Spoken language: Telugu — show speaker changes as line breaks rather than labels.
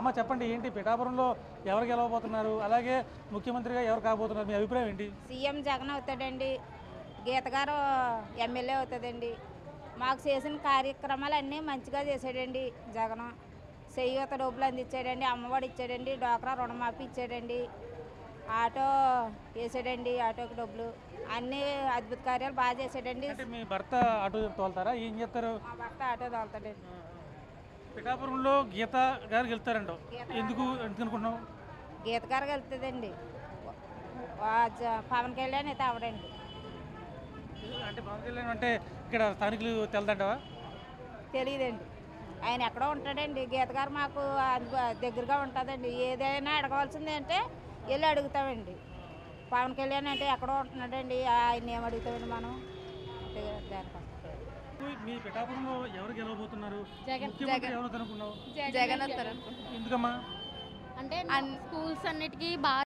అమ్మ చెప్పండి, ఏంటి పిఠాపురంలో ఎవరు గెలవబోతున్నారు, అలాగే ముఖ్యమంత్రిగా ఎవరు కాబోతున్నారు, మీ అభిప్రాయం ఏంటి?
సీఎం జగన్ అవుతాడండి. గీత గారు ఎమ్మెల్యే అవుతుందండి. మాకు చేసిన కార్యక్రమాలు అన్నీ మంచిగా చేశాడండి జగన్. చేయూత డబ్బులు అందించాడండి, అమ్మఒడి ఇచ్చాడండి, డ్వాక్రా రుణమాఫీ ఇచ్చాడండి, ఆటో వేసాడండి, ఆటోకి డబ్బులు అన్నీ అద్భుత కార్యాలు బాగా చేశాడండి.
అంటే మీ భర్త ఆటో తోలుతారా, ఏం చేస్తారు?
మా భర్త ఆటో తోలుతాడండి.
పిఠాపురంలో గీత గారు గెలుస్తారంట, ఎందుకు అనుకుంటున్నావు?
గీత గారికి వెళ్తుందండి. పవన్ కళ్యాణ్ అయితే అవడండి.
అంటే పవన్ కళ్యాణ్ అంటే ఇక్కడ స్థానికులు తెలదంటావా?
తెలియదండి, ఆయన ఎక్కడో ఉంటాడండి. గీత గారు మాకు దగ్గరగా ఉంటుందండి. ఏదైనా అడగవలసింది అంటే వెళ్ళి అడుగుతామండి. పవన్ కళ్యాణ్ అంటే ఎక్కడో ఉంటున్నాడండి, ఆయన ఏం అడుగుతామండి మనం దానికోసం.
మీ పిఠాపురంలో ఎవరు గెలవబోతున్నారు?
జగన్.
ముఖ్యమంత్రి ఎవరు అనుకున్నావు?
జగన్ వస్తారు.
ఎందుకమ్మా?
అంటే స్కూల్స్ అన్నిటికీ బాగా